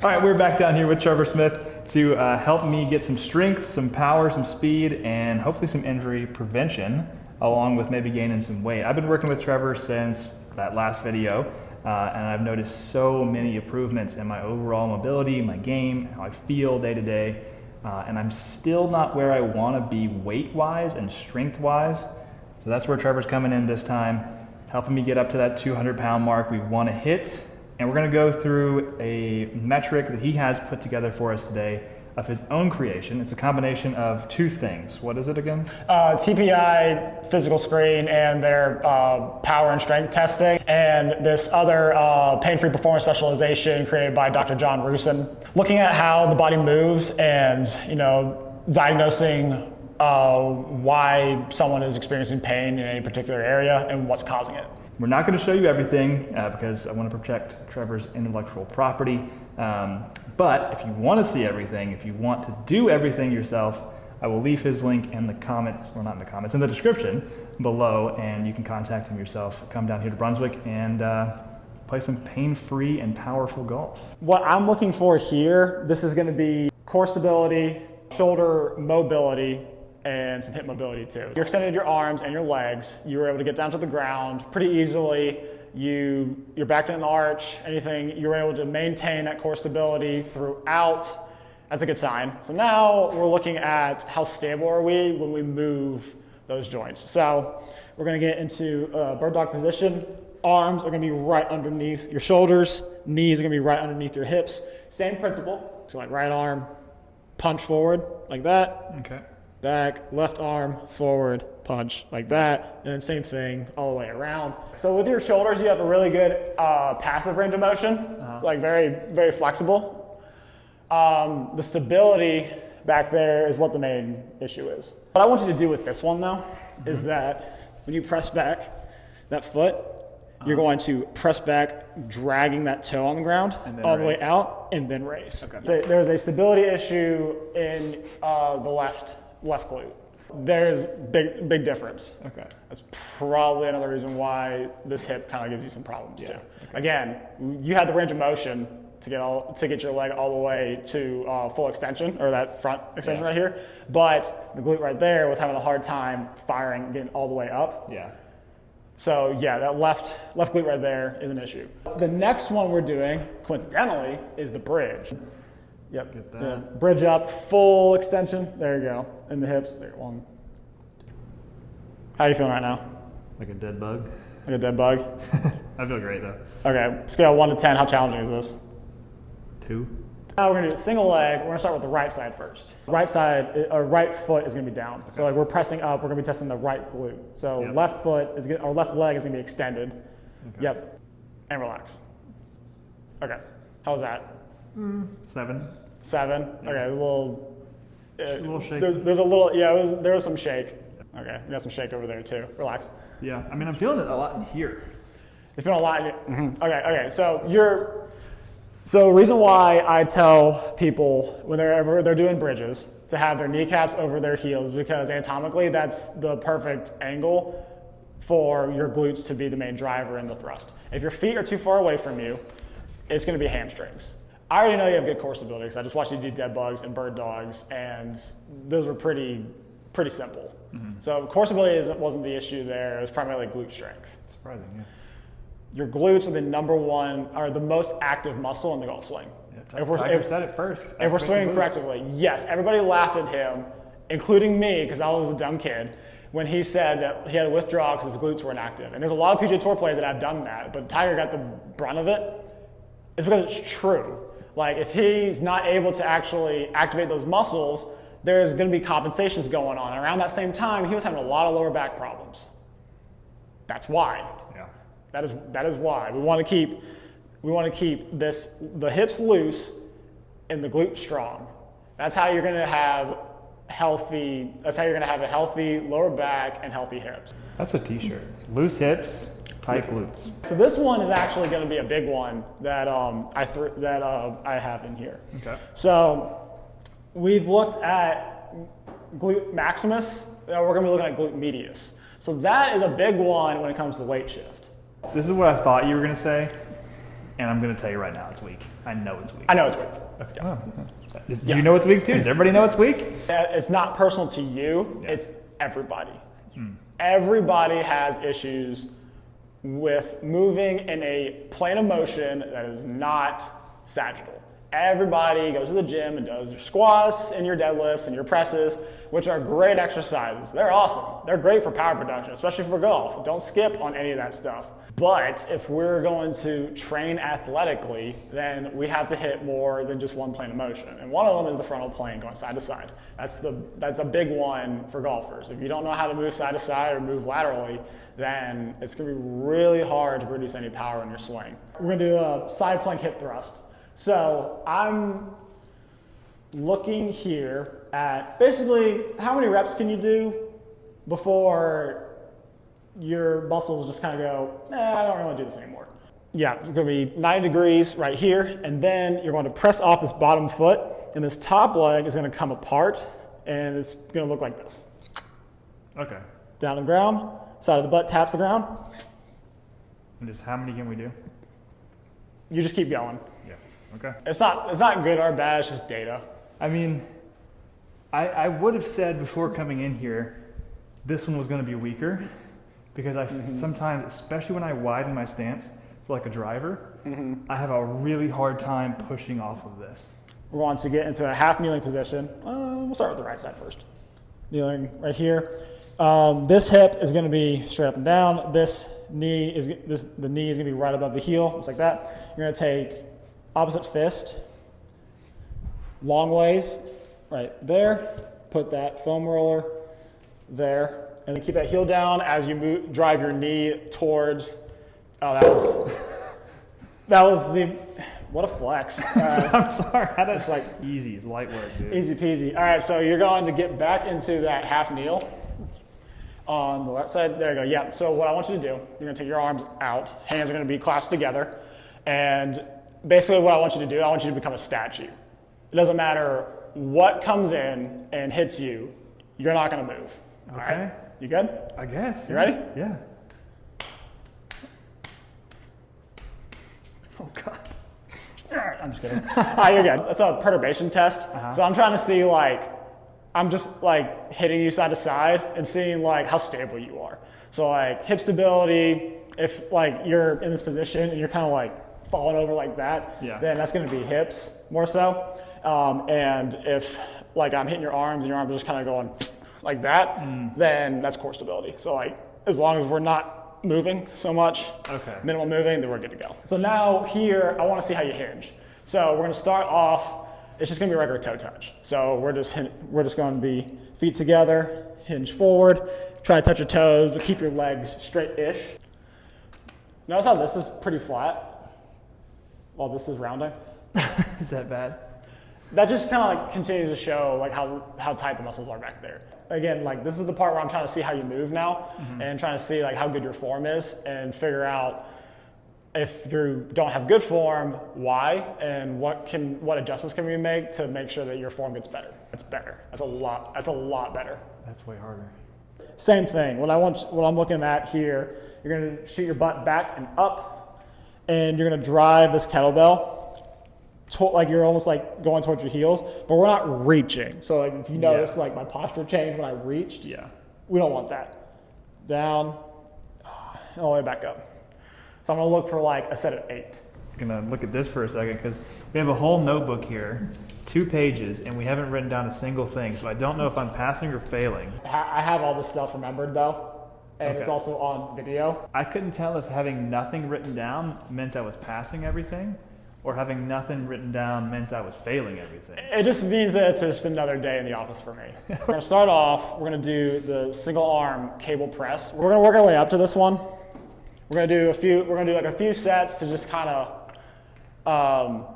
All right, we're back down here with Trevor Smith to help me get some strength, some power, some speed, and hopefully some injury prevention, along with maybe gaining some weight. I've been working with Trevor since that last video, and I've noticed so many improvements in my overall mobility, my game, how I feel day to day, and I'm still not where I want to be weight-wise and strength-wise. So that's where Trevor's coming in this time, helping me get up to that 200-pound mark we want to hit. And we're going to go through a metric that he has put together for us today of his own creation. It's a combination of two things. What is it again? TPI physical screen and their power and strength testing, and this other pain-free performance specialization created by Dr. John Rusin, looking at how the body moves and diagnosing why someone is experiencing pain in any particular area and what's causing it. We're not going to show you everything because I want to protect Trevor's intellectual property. But if you want to see everything, if you want to do everything yourself, I will leave his link in the comments, or not in the comments, in the description below, and you can contact him yourself. Come down here to Brunswick and play some pain-free and powerful golf. What I'm looking for here, this is going to be core stability, shoulder mobility, and some hip mobility too. You extended your arms and your legs. You were able to get down to the ground pretty easily. Your back didn't arch, anything. You were able to maintain that core stability throughout. That's a good sign. So now we're looking at how stable are we when we move those joints. So we're gonna get into bird dog position. Arms are gonna be right underneath your shoulders. Knees are gonna be right underneath your hips. Same principle. So like right arm, punch forward like that. Okay. Back, left arm, forward, punch, like that, and then same thing all the way around. So with your shoulders, you have a really good passive range of motion, like very, very flexible. The stability back there is what the main issue is. What I want you to do with this one though, is that when you press back that foot, you're going to press back, dragging that toe on the ground all the way out, and then raise. Okay. There's a stability issue in the left glute. There's big difference. Okay. That's probably another reason why this hip kind of gives you some problems too. Okay. Again, you had the range of motion to get your leg all the way to full extension, or that front extension right here, but the glute right there was having a hard time firing, getting all the way up. Yeah. So yeah, that left glute right there is an issue. The next one we're doing, coincidentally, is the bridge. Yep. Get that. Yeah. Bridge up, full extension. There you go. In the hips. There, 1, 2. How are you feeling right now? Like a dead bug. Like a dead bug? I feel great though. Okay. Scale 1 to 10. How challenging is this? 2. Now we're gonna do a single leg. We're gonna start with the right side first. Right side, or right foot is gonna be down. Okay. So like we're pressing up. We're gonna be testing the right glute. So left foot is gonna, or left leg is gonna be extended. Okay. Yep. And relax. Okay. How was that? 7. 7. Yeah. Okay. A little shake. There's a little. Yeah. There was some shake. Okay. We got some shake over there too. Relax. Yeah. I mean, I'm feeling it a lot in here. You're feeling a lot. Okay. So reason why I tell people when they're doing bridges to have their kneecaps over their heels, because anatomically that's the perfect angle for your glutes to be the main driver in the thrust. If your feet are too far away from you, it's going to be hamstrings. I already know you have good core stability because I just watched you do dead bugs and bird dogs, and those were pretty simple. Mm-hmm. So core stability wasn't the issue there. It was primarily glute strength. Surprising, yeah. Your glutes are the most active muscle in the golf swing. Yeah, Tiger said it first. If we're swinging correctly, yes. Everybody laughed at him, including me, because I was a dumb kid, when he said that he had to withdraw because his glutes weren't active. And there's a lot of PGA Tour players that have done that, but Tiger got the brunt of it. It's because it's true. Like, if he's not able to actually activate those muscles, there's going to be compensations going on. And around that same time, he was having a lot of lower back problems. That's why. Yeah. That is why. We want to keep the hips loose and the glute strong. That's how you're going to have a healthy lower back and healthy hips. That's a t-shirt. Loose hips, tight glutes. So this one is actually going to be a big one that I have in here. Okay. So we've looked at glute maximus. Now we're going to be looking at glute medius. So that is a big one when it comes to weight shift. This is what I thought you were going to say, and I'm going to tell you right now, it's weak. I know it's weak. I know it's weak. Okay. Oh. Do you know it's weak too? Does everybody know it's weak? It's not personal to you, it's everybody. Everybody has issues with moving in a plane of motion that is not sagittal. Everybody goes to the gym and does your squats and your deadlifts and your presses, which are great exercises. They're awesome. They're great for power production, especially for golf. Don't skip on any of that stuff. But if we're going to train athletically, then we have to hit more than just one plane of motion. And one of them is the frontal plane going side to side. That's a big one for golfers. If you don't know how to move side to side or move laterally, then it's going to be really hard to produce any power in your swing. We're going to do a side plank hip thrust. So I'm looking here at basically how many reps can you do before your muscles just kind of go, I don't really do this anymore. Yeah, it's going to be 90 degrees right here, and then you're going to press off this bottom foot, and this top leg is going to come apart, and it's going to look like this. Okay. Down on the ground, side of the butt taps the ground. And just how many can we do? You just keep going. Yeah. Okay. It's not good or bad, it's just data. I mean, I would have said before coming in here, this one was going to be weaker, because sometimes, especially when I widen my stance for like a driver, I have a really hard time pushing off of this. We're going to get into a half kneeling position. We'll start with the right side first. Kneeling right here. This hip is going to be straight up and down. The knee is going to be right above the heel, just like that. You're going to take opposite fist, long ways, right there. Put that foam roller there, and then keep that heel down as you drive your knee towards. Oh, that was the. What a flex. I'm sorry. It's like easy. It's light work, dude. Easy peasy. All right, so you're going to get back into that half kneel on the left side. There you go. Yeah. So what I want you to do, you're going to take your arms out. Hands are going to be clasped together. And basically what I want you to do, I want you to become a statue. It doesn't matter what comes in and hits you, you're not going to move. Okay. All right? You good? I guess. You ready? Yeah. Oh, God. I'm just kidding. All right, you're good. That's a perturbation test. So I'm trying to see, I'm just hitting you side to side and seeing how stable you are. So hip stability, if you're in this position and you're kind of falling over like that, then that's going to be hips more so. And if I'm hitting your arms and your arms are just kind of going like that, then that's core stability. So as long as we're not moving so much, minimal moving, then we're good to go. So now here, I want to see how you hinge. So we're going to start off, it's just going to be a regular toe touch. So we're just going to be feet together, hinge forward, try to touch your toes, but keep your legs straight-ish. Notice how this is pretty flat while this is rounding? Is that bad? That just kind of continues to show how tight the muscles are back there. Again, this is the part where I'm trying to see how you move now, and trying to see how good your form is, and figure out if you don't have good form, why, and what adjustments can we make to make sure that your form gets better. That's better. That's a lot better. That's way harder. Same thing. What I'm looking at here, you're going to shoot your butt back and up, and you're going to drive this kettlebell. You're almost going towards your heels, but we're not reaching. So if you notice my posture changed when I reached, we don't want that. Down, all the way back up. So I'm gonna look for a set of 8. I'm gonna look at this for a second because we have a whole notebook here, 2 pages, and we haven't written down a single thing. So I don't know if I'm passing or failing. I have all this stuff remembered though, and it's also on video. I couldn't tell if having nothing written down meant I was passing everything, or having nothing written down meant I was failing everything. It just means that it's just another day in the office for me. We're gonna start off, we're gonna do the single arm cable press. We're gonna work our way up to this one. We're gonna do a few sets to just kind of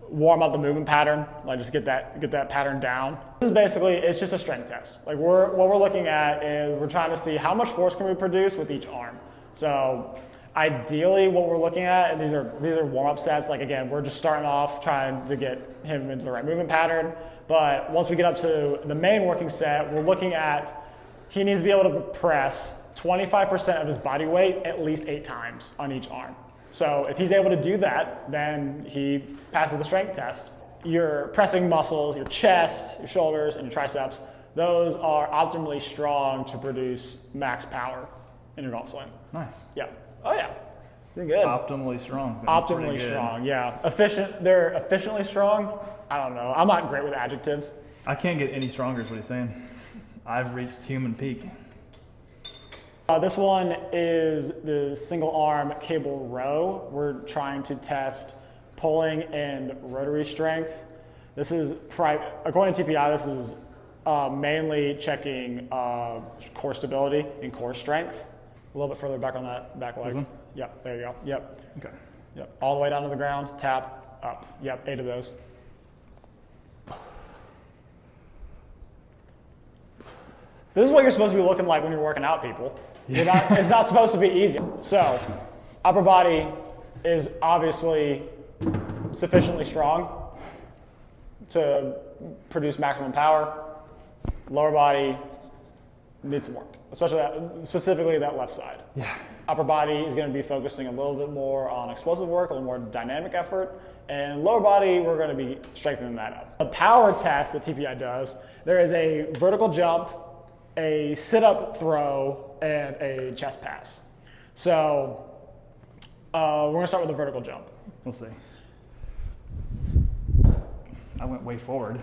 warm up the movement pattern, just get that pattern down. This is basically, it's just a strength test. What we're looking at is we're trying to see how much force can we produce with each arm. So ideally, what we're looking at, and these are warm-up sets. Again, we're just starting off trying to get him into the right movement pattern. But once we get up to the main working set, we're looking at he needs to be able to press 25% of his body weight at least 8 times on each arm. So if he's able to do that, then he passes the strength test. Your pressing muscles, your chest, your shoulders, and your triceps, those are optimally strong to produce max power in your golf swing. Nice. Yeah. Oh yeah. You're good. Optimally strong. Optimally strong, yeah. Efficient, they're efficiently strong. I don't know. I'm not great with adjectives. I can't get any stronger is what he's saying. I've reached human peak. This one is the single arm cable row. We're trying to test pulling and rotary strength. This is, according to TPI, this is mainly checking core stability and core strength. A little bit further back on that back leg. This one? Yep, there you go. Yep. Okay. Yep. All the way down to the ground, tap, up. Yep, 8 of those. This is what you're supposed to be looking like when you're working out, people. It's not supposed to be easy. So, upper body is obviously sufficiently strong to produce maximum power. Lower body needs some work, specifically that left side. Yeah. Upper body is going to be focusing a little bit more on explosive work, a little more dynamic effort, and lower body, we're going to be strengthening that up. The power test that TPI does, there is a vertical jump, a sit-up throw, and a chest pass. So we're going to start with the vertical jump. We'll see. I went way forward.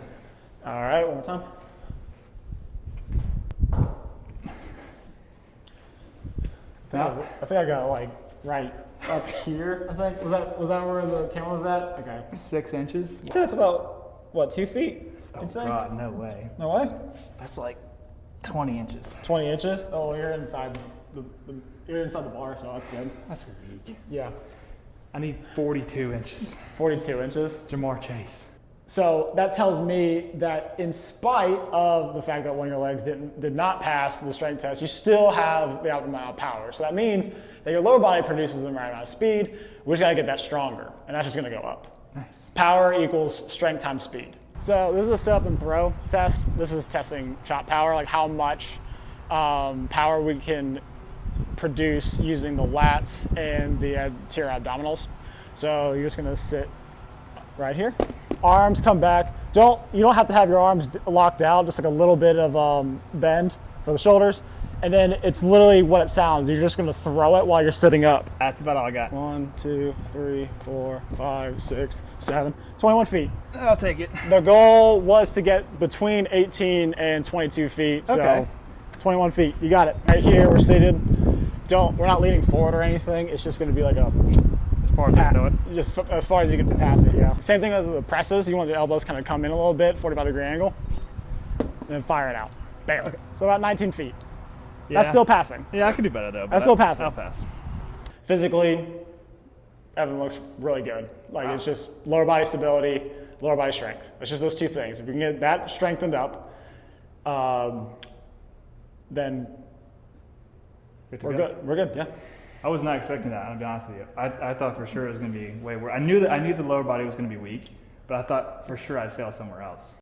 All right, one more time. I think I got it like right up here, I think. Was that where the camera was at? Okay. 6 inches. So that's about, what, 2 feet? Oh God, no way. No way? That's like 20 inches. 20 inches? Oh, you're inside you're inside the bar, so that's good. That's weak. Yeah. I need 42 inches. 42 inches. Jamar Chase. So that tells me that in spite of the fact that one of your legs did not pass the strength test, you still have the optimal amount of power. So that means that your lower body produces the right amount of speed. We just got to get that stronger, and that's just going to go up. Nice. Power equals strength times speed. So this is a sit-up and throw test. This is testing shot power, like how much power we can produce using the lats and the anterior abdominals. So you're just going to sit right here. Arms come back. You don't have to have your arms locked out, just like a little bit of bend for the shoulders. And then it's literally what it sounds. You're just going to throw it while you're sitting up. That's about all I got. 1, 2, 3, 4, 5, 6, 7, 21 feet. I'll take it. The goal was to get between 18 and 22 feet. So Okay. 21 feet. You got it. Right here, we're seated. We're not leaning forward or anything. It's just going to be like a As far as I know it. just as far as you can pass it, yeah. Same thing as the presses. You want the elbows kind of come in a little bit, 45-degree angle, and then fire it out. Bam. Okay. So about 19 feet. Yeah. That's still passing. Yeah, I could do better though. That's still passing. I'll pass. Physically, Evan looks really good. Like It's just lower body stability, lower body strength. It's just those two things. If we can get that strengthened up, then we're good. We're good, yeah. I was not expecting that, I'll be honest with you. I thought for sure it was going to be way worse. I knew the lower body was going to be weak, but I thought for sure I'd fail somewhere else.